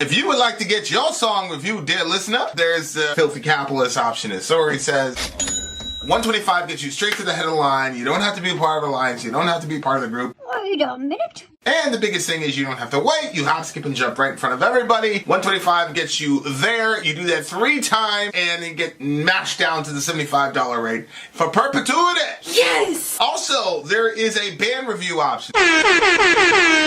If you would like to get your song reviewed, dear listener, there's the Filthy Capitalist option. As Sori says, $125 gets you straight to the head of the line. You don't have to be a part of the alliance. You don't have to be part of the group. Wait a minute. And the biggest thing is you don't have to wait. You hop, skip, and jump right in front of everybody. $125 gets you there. You do that 3 times, and you get mashed down to the $75 rate for perpetuity. Yes! Also, there is a band review option.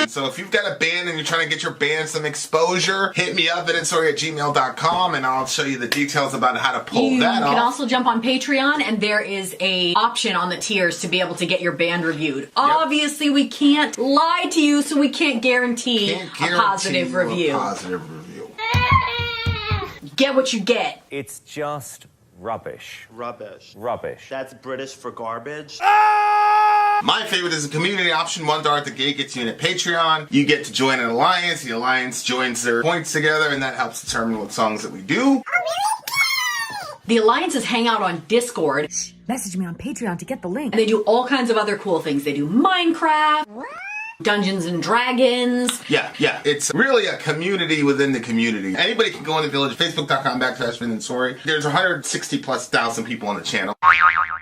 So if you've got a band and you're trying to get your band some exposure, hit me up at insori@gmail.com, and I'll show you the details about how to pull that off. You can also jump on Patreon, and there is a option on the tiers to be able to get your band reviewed. Yep. Obviously, we can't lie to you, so we can't guarantee a positive review. Get what you get. It's just rubbish. Rubbish. Rubbish. That's British for garbage. My favorite is the community option. $1 at the gate gets you in at Patreon. You get to join an alliance. The alliance joins their points together, and that helps determine what songs that we do. The alliances hang out on Discord. Message me on Patreon to get the link. And they do all kinds of other cool things. They do Minecraft, Dungeons and Dragons. Yeah. It's really a community within the community. Anybody can go in the village, facebook.com/Vin and Sori. There's 160,000+ people on the channel.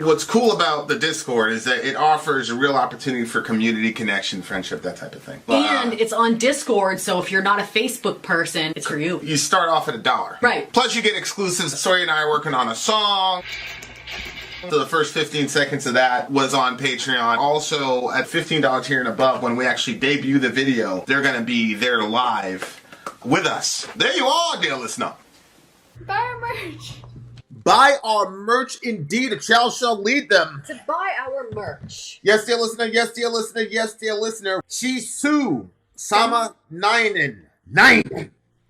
What's cool about the Discord is that it offers a real opportunity for community connection, friendship, that type of thing. And it's on Discord, so if you're not a Facebook person, it's for you. You start off at $1. Right. Plus you get exclusives. Sori and I are working on a song. So the first 15 seconds of that was on Patreon. Also, at $15 tier and above, when we actually debut the video, they're going to be there live with us. There you are, dear listener. Buy our merch. Buy our merch indeed. A child shall lead them. To buy our merch. Yes, dear listener. Yes, dear listener. Yes, dear listener. Chisu-Sama Nainen.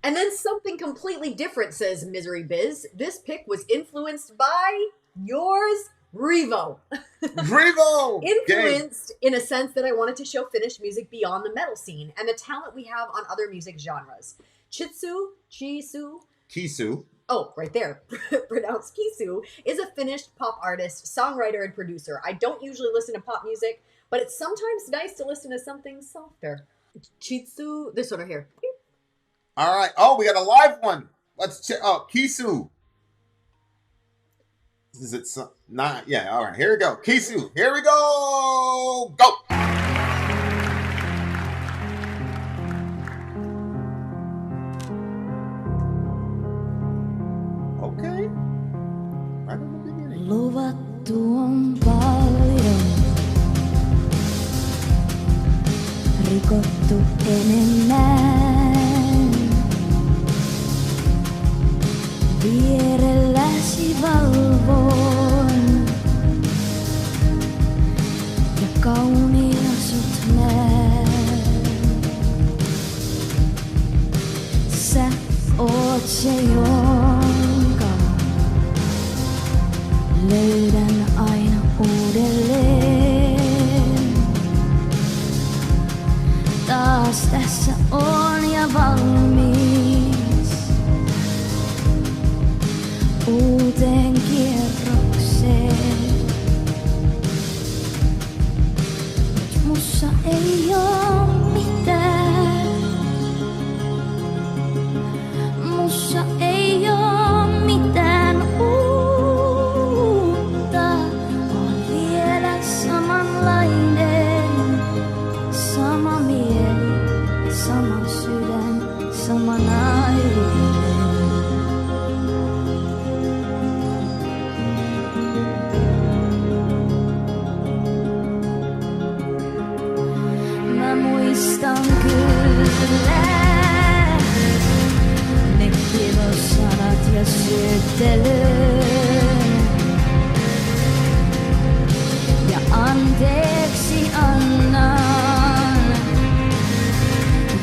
And then something completely different, says Misery Biz. This pick was influenced by yours, Revo. Revo! Influenced in a sense that I wanted to show Finnish music beyond the metal scene and the talent we have on other music genres. Chisu. Oh, right there. Pronounced Kisu, is a Finnish pop artist, songwriter, and producer. I don't usually listen to pop music, but it's sometimes nice to listen to something softer. Chisu, this one right here. All right. Oh, we got a live one. Let's check. Oh, Kisu. Is it not? Yeah. All right. Here we go. Kisu. Here we go. Go. Okay. Right in the beginning. Luvattu on paljon, rikottu enemmän. Vierelläsi valvoin ja kauniina sut näen. Sä oot se, jonka löydän aina uudelleen. Taas tässä on ja valmis uuteen kierrokseen. Nyt mussa ei oo mitään. Mussa ei oo mitään uutta. Oon vielä samanlainen. Sama mieli, sama sydän, sama nainen. Mä muistan kyllä ne kirosanat ja syyttelyyn. Ja anteeksi annan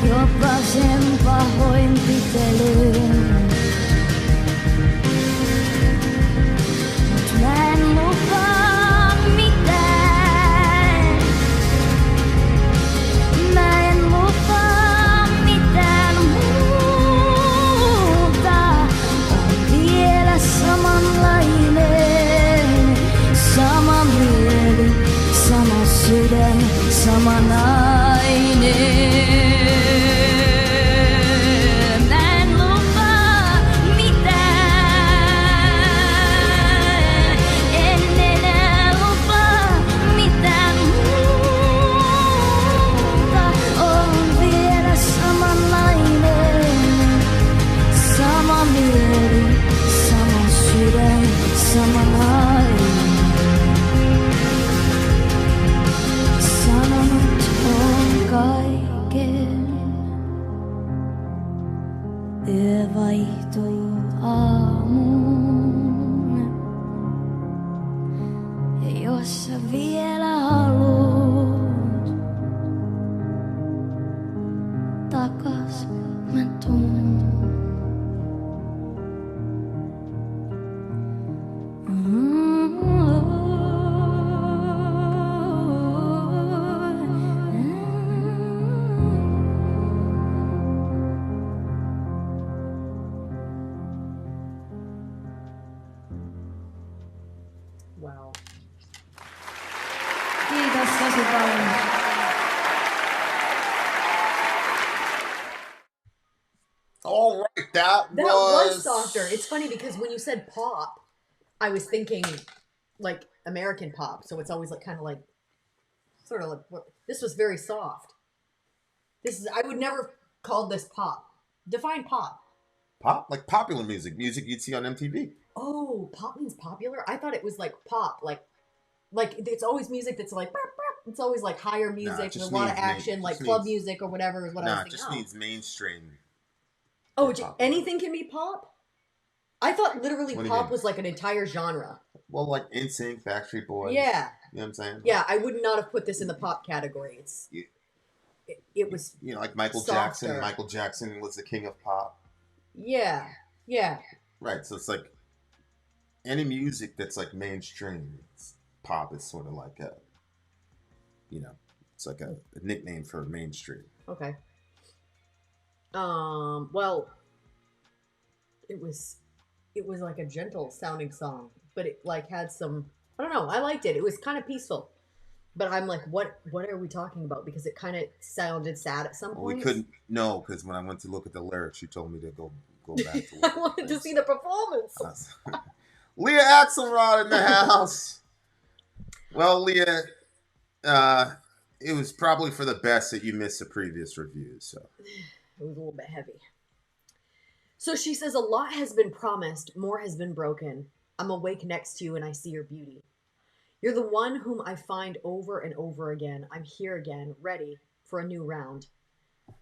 jopa sen pahoinpitelyyn. Mut mä en lupaa mitään. Mä en lupaa mitään muuta. On vielä samanlainen. Sama mieli, sama sydän, sama nainen. Mä Yö vaihtuu aamuun. Ja jos sä vielä haluut, takas mä tuun. Wow. Kiitos tosi paljon. All right, that was softer. It's funny because when you said pop, I was thinking like American pop. So it's always like kind of like, sort of like, this was very soft. I would never call this pop. Define pop. Pop? Like popular music you'd see on MTV. Oh, pop means popular? I thought it was like pop, like it's always music that's like, burp, burp. It's always like higher music, with a lot of action, like club music or whatever is what I was thinking. It just means mainstream. Oh, anything can be pop? I thought literally pop was like an entire genre. Well, like NSYNC, Backstreet Boys. Yeah. You know what I'm saying? Yeah, I would not have put this in the pop category. It was like Michael softer. Jackson. Michael Jackson was the king of pop. Yeah. Yeah. Right, so it's like any music that's like mainstream, pop is sort of like a, it's like a nickname for mainstream. Okay. Well, it was like a gentle sounding song, but it like had some, I don't know, I liked it. It was kind of peaceful. But I'm like, what are we talking about? Because it kind of sounded sad at some point. We couldn't know, because when I went to look at the lyrics, you told me to go back to I wanted to see the performance. Leah Axelrod in the house. Well, Leah, it was probably for the best that you missed the previous reviews. So it was a little bit heavy. So she says, a lot has been promised, more has been broken. I'm awake next to you and I see your beauty. You're the one whom I find over and over again. I'm here again, ready for a new round.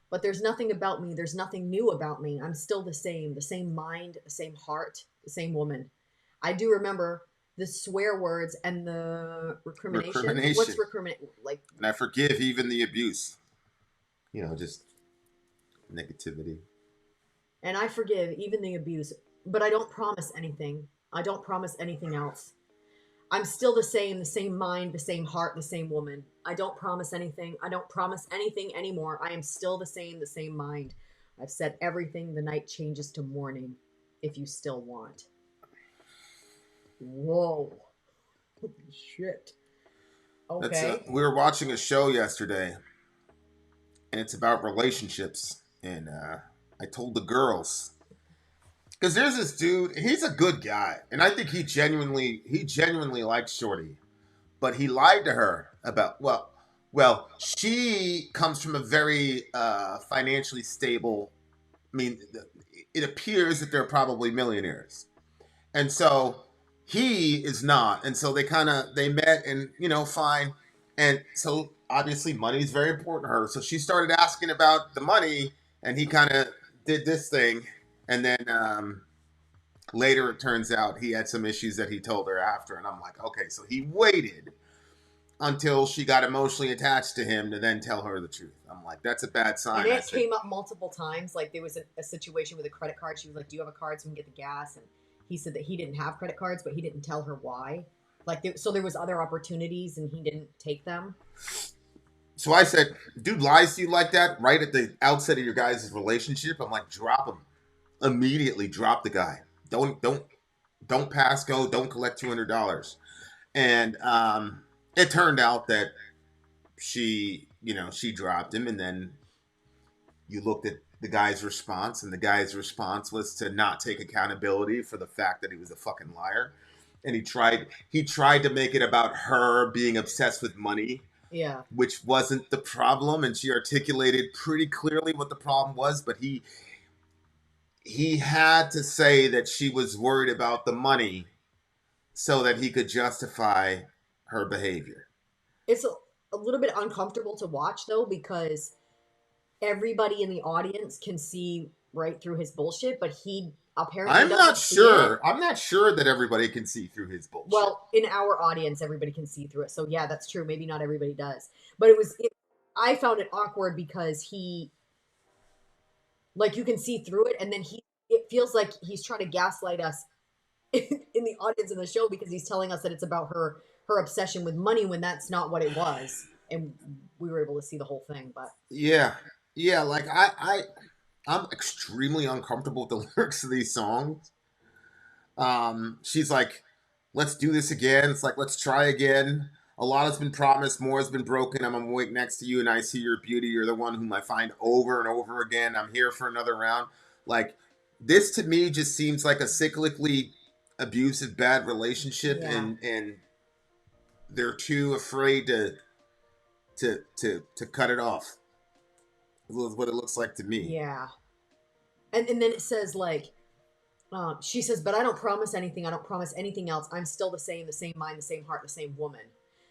But there's nothing about me. There's nothing new about me. I'm still the same mind, the same heart, the same woman. I do remember the swear words and the recrimination. What's recrimination? Like, and I forgive even the abuse. Just negativity. And I forgive even the abuse, but I don't promise anything. I don't promise anything else. I'm still the same mind, the same heart, the same woman. I don't promise anything. I don't promise anything anymore. I am still the same mind. I've said everything. The night changes to morning if you still want. Whoa. Holy shit. Okay. We were watching a show yesterday, and it's about relationships. And I told the girls, because there's this dude, he's a good guy, and I think he genuinely likes Shorty, but he lied to her about, well, she comes from a very financially stable, it appears that they're probably millionaires, and so he is not, and so they met, and fine, and so obviously money is very important to her, so she started asking about the money, and he kind of did this thing. And then later it turns out he had some issues that he told her after. And I'm like, okay, so he waited until she got emotionally attached to him to then tell her the truth. I'm like, that's a bad sign. And it came up multiple times. Like there was a situation with a credit card. She was like, do you have a card so we can get the gas? And he said that he didn't have credit cards, but he didn't tell her why. So there was other opportunities and he didn't take them. So I said, dude lies to you like that right at the outset of your guys' relationship? I'm like, drop him. Immediately drop the guy. Don't pass go. Don't collect $200. And it turned out that she dropped him. And then you looked at the guy's response, and the guy's response was to not take accountability for the fact that he was a fucking liar. And he tried to make it about her being obsessed with money. Yeah. Which wasn't the problem, and she articulated pretty clearly what the problem was, but he had to say that she was worried about the money so that he could justify her behavior. It's a little bit uncomfortable to watch, though, because everybody in the audience can see right through his bullshit, but he apparently I'm not sure. I'm not sure that everybody can see through his bullshit. Well, in our audience, everybody can see through it. So yeah, that's true. Maybe not everybody does. But I found it awkward because he, like, you can see through it, and then it feels like he's trying to gaslight us in the audience of the show because he's telling us that it's about her obsession with money when that's not what it was. And we were able to see the whole thing, but yeah, like I'm extremely uncomfortable with the lyrics of these songs. She's like, let's do this again. It's like, let's try again. A lot has been promised, more has been broken. I'm awake next to you and I see your beauty. You're the one whom I find over and over again. I'm here for another round. Like, this to me just seems like a cyclically abusive, bad relationship, and they're too afraid to cut it off. Is what it looks like to me. Yeah. And then it says, like, she says, but I don't promise anything. I don't promise anything else. I'm still the same mind, the same heart, the same woman.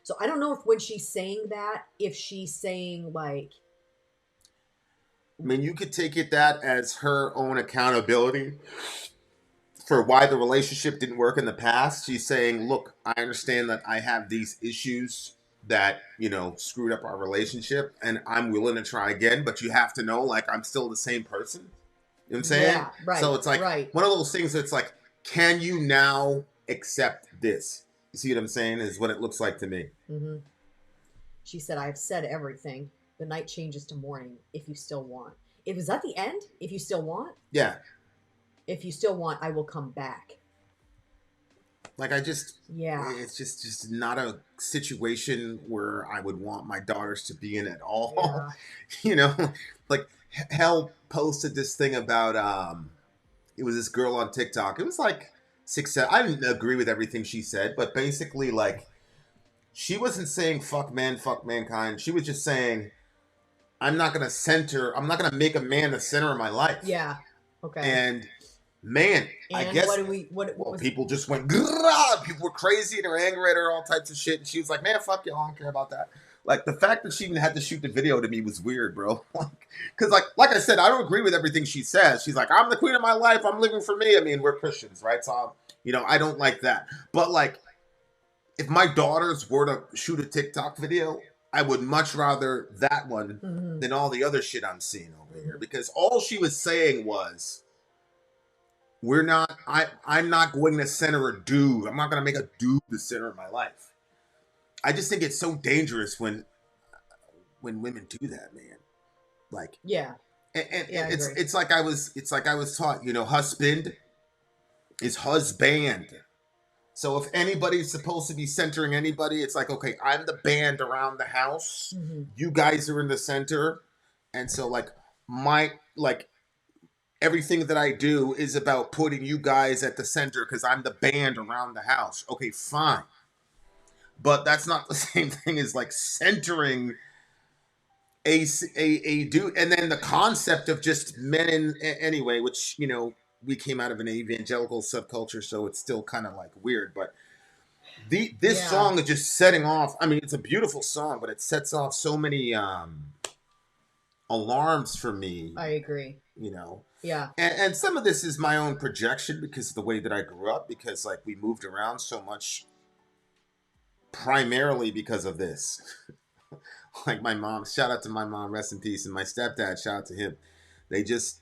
So I don't know if when she's saying that, if she's saying, like... I mean, you could take it that as her own accountability for why the relationship didn't work in the past. She's saying, look, I understand that I have these issues that, you know, screwed up our relationship, and I'm willing to try again, but you have to know, like, I'm still the same person. You know what I'm saying? Yeah, right. So it's like one of those things that's like, can you now accept this? You see what I'm saying? Is what it looks like to me. Mm-hmm. She said, I have said everything. The night changes to morning if you still want. Was that the end? If you still want? Yeah. If you still want, I will come back. Like, it's just not a situation where I would want my daughters to be in at all. Yeah. You know, like, Hell posted this thing about, it was this girl on TikTok. It was like 6-7. I didn't agree with everything she said, but basically, like, she wasn't saying fuck men, fuck mankind. She was just saying, I'm not going to make a man the center of my life. Yeah. Okay. And man, I guess people just went, grrrah! People were crazy and were angry at her, all types of shit. And she was like, man, fuck you, I don't care about that. Like, the fact that she even had to shoot the video to me was weird, bro. Because, like I said, I don't agree with everything she says. She's like, I'm the queen of my life. I'm living for me. I mean, we're Christians, right? So, I don't like that. But, like, if my daughters were to shoot a TikTok video, I would much rather that one than all the other shit I'm seeing over here. Because all she was saying was, I'm not going to center a dude. I'm not going to make a dude the center of my life. I just think it's so dangerous when women do that, man. Like, yeah, and it's like I was taught, husband is husband. So if anybody's supposed to be centering anybody, it's like, okay, I'm the band around the house. Mm-hmm. You guys are in the center, and so everything that I do is about putting you guys at the center because I'm the band around the house. Okay, fine. But that's not the same thing as, like, centering a dude. And then the concept of just men anyway, which, we came out of an evangelical subculture, so it's still kind of, like, weird. But this song is just setting off. I mean, it's a beautiful song, but it sets off so many alarms for me. I agree. Yeah. And some of this is my own projection because of the way that I grew up, because, like, we moved around so much. Primarily because of this. Like, my mom, shout out to my mom, rest in peace, and my stepdad, shout out to him. They just,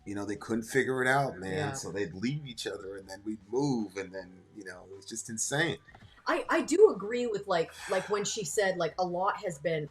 they couldn't figure it out, man. Yeah. So they'd leave each other, and then we'd move, and then, it was just insane. I do agree with, like when she said, like, a lot has been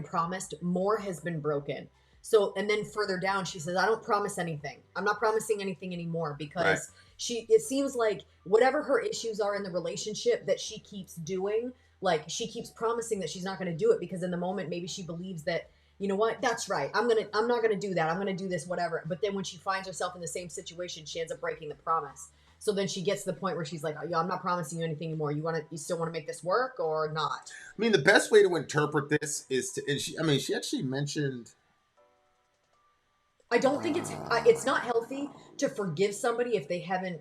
promised, more has been broken. So, and then further down, she says, I don't promise anything. I'm not promising anything anymore because it seems like whatever her issues are in the relationship that she keeps doing, like, she keeps promising that she's not going to do it because in the moment, maybe she believes that, you know what, that's right. I'm not going to do that. I'm going to do this, whatever. But then when she finds herself in the same situation, she ends up breaking the promise. So then she gets to the point where she's like, oh, I'm not promising you anything anymore. You still want to make this work or not? I mean, the best way to interpret this is she actually mentioned, I don't think it's not healthy to forgive somebody if they haven't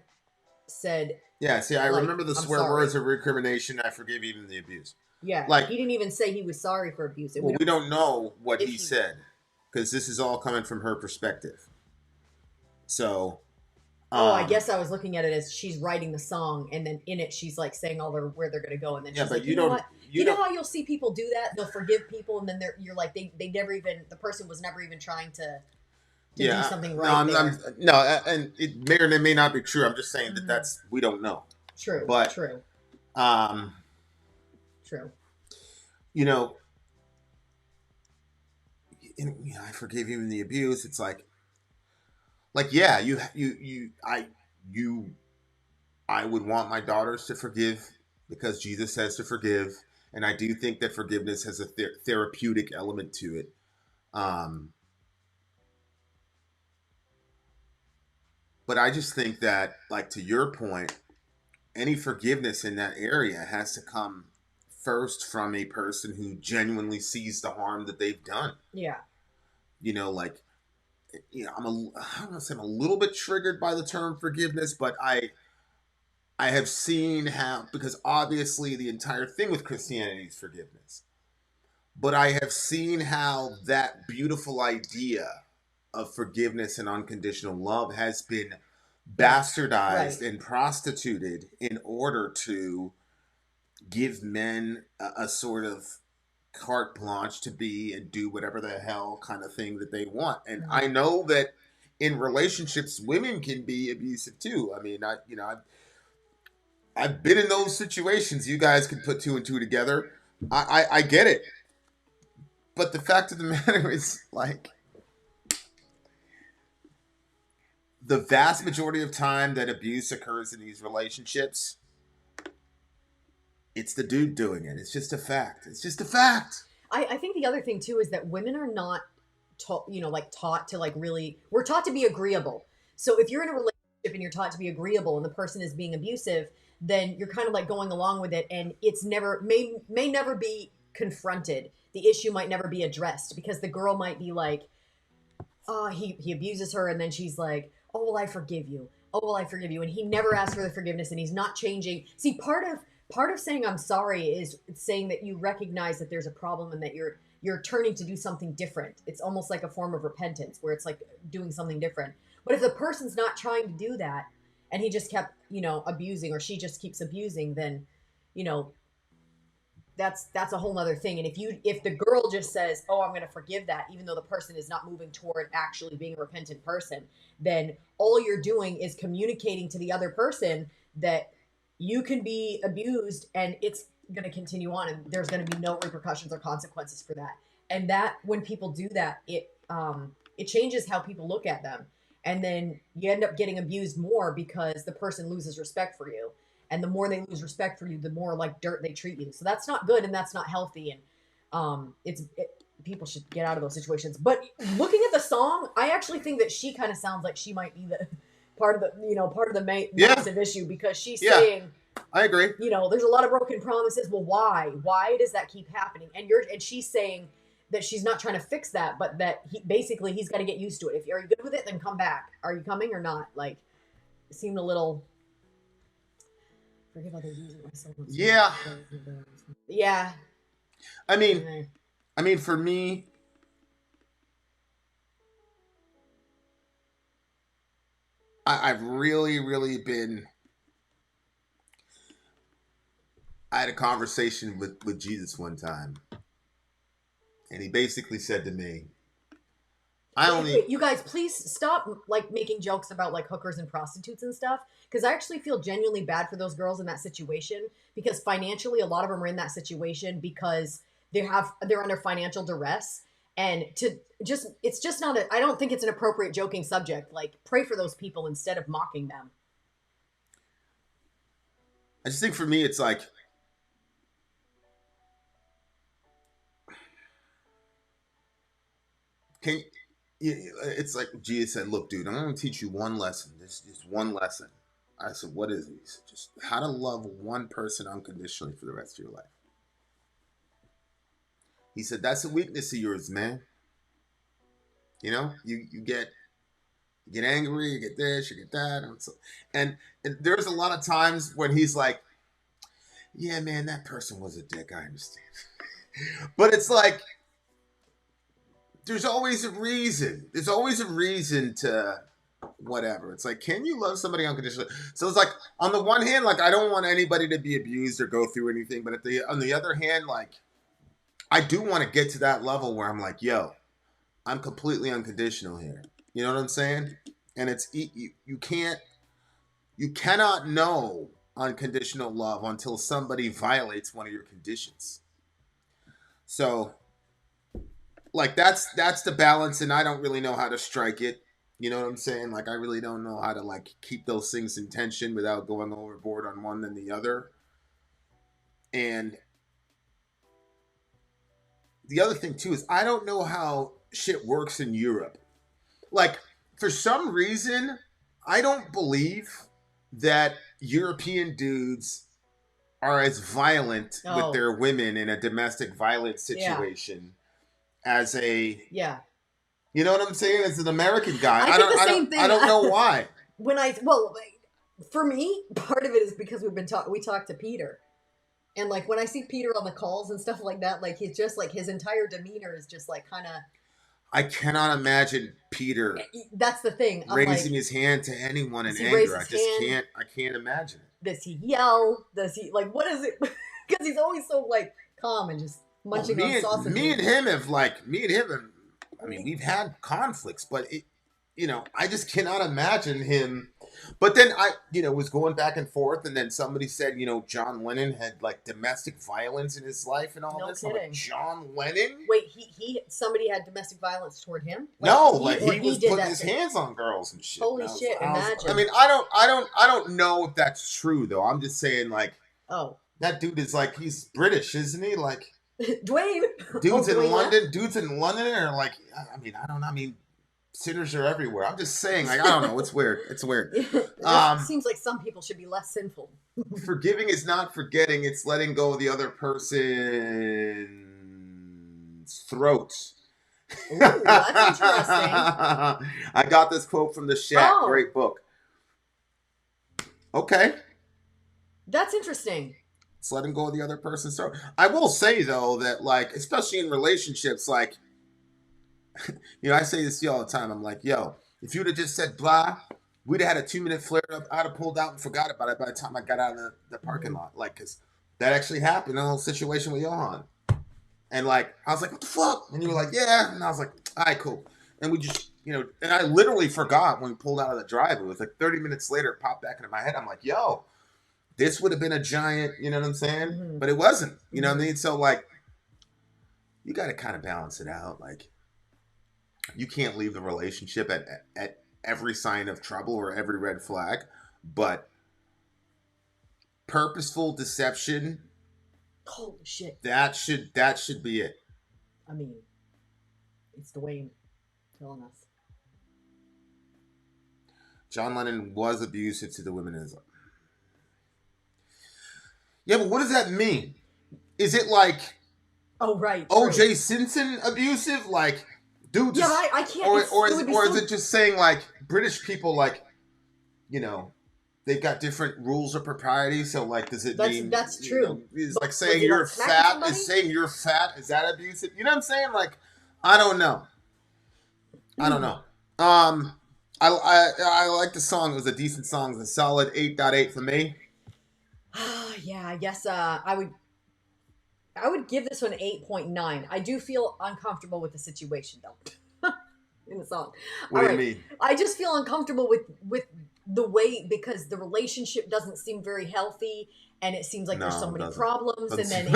said. Yeah, see, I remember the swear words of recrimination. I forgive even the abuse. Yeah, like, he didn't even say he was sorry for abuse. We don't know what he said. because this is all coming from her perspective. So, I guess I was looking at it as she's writing the song, and then in it she's like saying all where they're gonna go, and then she's like, you know what? You know how you'll see people do that? They'll forgive people, and then you're like, they never even, the person was never even trying to do something right. And it may or may not be true. I'm just saying that we don't know. True. But true. True. You know, I forgave you in the abuse. It's like, yeah, I would want my daughters to forgive because Jesus says to forgive, and I do think that forgiveness has a therapeutic element to it. But I just think that, like, to your point, any forgiveness in that area has to come first from a person who genuinely sees the harm that they've done. Yeah. You know, like, you know, I don't want to say I'm a little bit triggered by the term forgiveness, but I have seen how, because obviously the entire thing with Christianity is forgiveness, but I have seen how that beautiful idea of forgiveness and unconditional love has been bastardized and prostituted in order to give men a sort of carte blanche to be and do whatever the hell kind of thing that they want. And I know that in relationships, women can be abusive too. I mean, I've been in those situations. You guys can put two and two together. I get it. But the fact of the matter is, like, the vast majority of time that abuse occurs in these relationships, it's the dude doing it. It's just a fact. It's just a fact. I think the other thing too is that women are not taught to, like, really, we're taught to be agreeable. So if you're in a relationship and you're taught to be agreeable and the person is being abusive, then you're kind of like going along with it, and it's may never be confronted. The issue might never be addressed because the girl might be like, oh, he abuses her, and then she's like, oh, well, I forgive you. Oh, well, I forgive you. And he never asked for the forgiveness, and he's not changing. See, part of saying I'm sorry is saying that you recognize that there's a problem and that you're turning to do something different. It's almost like a form of repentance where it's like doing something different. But if the person's not trying to do that and he just kept, abusing, or she just keeps abusing, then, that's a whole nother thing. And if the girl just says, oh, I'm going to forgive that, even though the person is not moving toward actually being a repentant person, then all you're doing is communicating to the other person that you can be abused and it's going to continue on, and there's going to be no repercussions or consequences for that. And that, when people do that, it changes how people look at them. And then you end up getting abused more because the person loses respect for you. And the more they lose respect for you, the more like dirt they treat you. So that's not good, and that's not healthy. And people should get out of those situations. But looking at the song, I actually think that she kind of sounds like she might be the part of the massive issue, because she's saying, I agree. There's a lot of broken promises. Well, why? Why does that keep happening? And she's saying that she's not trying to fix that, but that he's got to get used to it. If you're good with it, then come back. Are you coming or not? Like, it seemed a little. Forgive others using myself. Yeah. Yeah. I mean, for me, I've really, really been. I had a conversation with Jesus one time, and he basically said to me, Wait, you guys, please stop like making jokes about like hookers and prostitutes and stuff, because I actually feel genuinely bad for those girls in that situation, because financially a lot of them are in that situation because they're under financial duress, and it's just not I don't think it's an appropriate joking subject. Like, pray for those people instead of mocking them. I just think for me it's like, it's like Jesus said, look, dude, I'm going to teach you one lesson. This is one lesson. I said, what is it? He said, just how to love one person unconditionally for the rest of your life. He said, that's a weakness of yours, man. You get angry, you get this, you get that. And there's a lot of times when he's like, yeah, man, that person was a dick. I understand. But it's like, there's always a reason. There's always a reason to whatever. It's like, can you love somebody unconditionally? So it's like, on the one hand, like, I don't want anybody to be abused or go through anything, but on the other hand, like, I do want to get to that level where I'm like, yo, I'm completely unconditional here. You know what I'm saying? And it's you cannot know unconditional love until somebody violates one of your conditions. So, like, that's the balance, and I don't really know how to strike it. You know what I'm saying? Like, I really don't know how to, like, keep those things in tension without going overboard on one than the other. And the other thing, too, is I don't know how shit works in Europe. Like, for some reason, I don't believe that European dudes are as violent with their women in a domestic violence situation as a... Yeah. You know what I'm saying? As an American guy, I think the same thing. I don't know why. For me, part of it is because we talked to Peter, and like when I see Peter on the calls and stuff like that, like he's just like his entire demeanor is just like kind of. I cannot imagine Peter. That's the thing. Raising his hand to anyone in anger. I can't imagine it. Does he yell? Does he like? What is it? Because he's always so like calm and just munching on sausage. Me and him have. I mean, we've had conflicts, but I just cannot imagine him. But then I was going back and forth, and then somebody said, John Lennon had like domestic violence in his life and all this. No kidding. I'm like, John Lennon? Wait, somebody had domestic violence toward him? He was putting his hands on girls and shit. Holy shit! Imagine. I mean, I don't know if that's true though. I'm just saying, like, that dude is like, he's British, isn't he? Like. Dwayne. Dudes in London are like, I mean, I don't know. I mean, sinners are everywhere. I'm just saying, like, I don't know. It's weird. It's weird. It seems like some people should be less sinful. Forgiving is not forgetting. It's letting go of the other person's throat. Ooh, that's interesting. I got this quote from the Shack. Great book. Okay. That's interesting. It's letting go of the other person's throat. I will say, though, that, like, especially in relationships, like, I say this to you all the time. I'm like, yo, if you'd have just said blah, we'd have had a 2-minute flare-up. I'd have pulled out and forgot about it by the time I got out of the parking lot. Like, because that actually happened in a little situation with Johan. And, like, I was like, what the fuck? And you were like, yeah. And I was like, all right, cool. And we just, and I literally forgot when we pulled out of the drive. It was like 30 minutes later, it popped back into my head. I'm like, yo. This would have been a giant, you know what I'm saying? Mm-hmm. But it wasn't, you know what I mean? So, like, you got to kind of balance it out. Like, you can't leave the relationship at every sign of trouble or every red flag. But purposeful deception, holy shit, that should be it. I mean, it's Dwayne telling us. John Lennon was abusive to the women in his life. Yeah, but what does that mean? Is it like, O.J. Simpson abusive? Like, dude, just, I can't. Or is it just saying, like, British people, like, they've got different rules of propriety? So, like, does it mean that's true? Is like saying you're fat? Is saying you're fat? Is that abusive? You know what I'm saying? Like, I don't know. I like the song. It was a decent song. It was a solid 8.8 for me. Yeah, I guess I would give this one 8.9. I do feel uncomfortable with the situation though. In the song. What do you mean? I just feel uncomfortable with the way, because the relationship doesn't seem very healthy, and it seems like there's so many problems, and then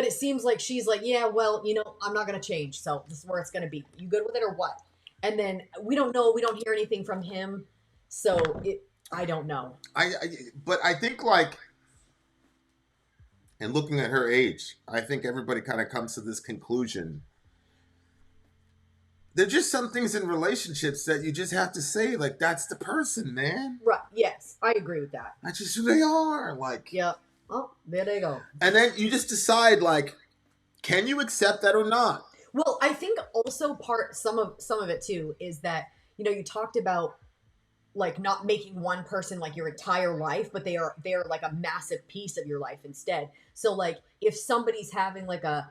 it seems like she's like, yeah, well, I'm not gonna change, so this is where it's gonna be. You good with it or what? And then we don't know. We don't hear anything from him, so I don't know. But I think, like, and looking at her age, I think everybody kind of comes to this conclusion. There are just some things in relationships that you just have to say, like, that's the person, man. Right. Yes, I agree with that. That's just who they are. Like, yep. Oh, there they go. And then you just decide, like, can you accept that or not? Well, I think also some of it too is that, you talked about, like, not making one person like your entire life, but they're like a massive piece of your life instead. So, like, if somebody's having like a,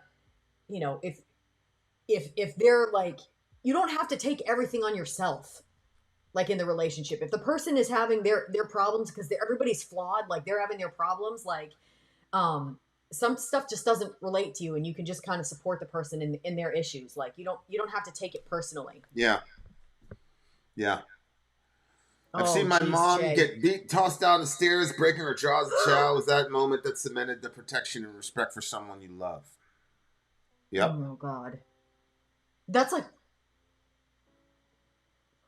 if they're like, you don't have to take everything on yourself. Like in the relationship, if the person is having their problems, because everybody's flawed, like they're having their problems, like some stuff just doesn't relate to you, and you can just kind of support the person in their issues. Like you don't have to take it personally. Yeah. I've seen my mom get beat, tossed down the stairs, breaking her jaws and chow. Was that moment that cemented the protection and respect for someone you love. Yep. Oh God, that's like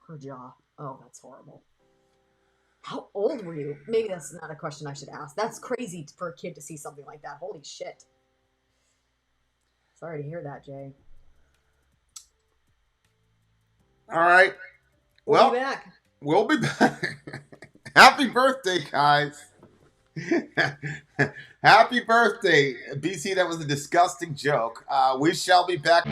her jaw. Oh, that's horrible. How old were you? Maybe that's not a question I should ask. That's crazy for a kid to see something like that. Holy shit. Sorry to hear that, Jay. All right. We'll be back. We'll be back. Happy birthday, guys. Happy birthday. BC, that was a disgusting joke. We shall be back.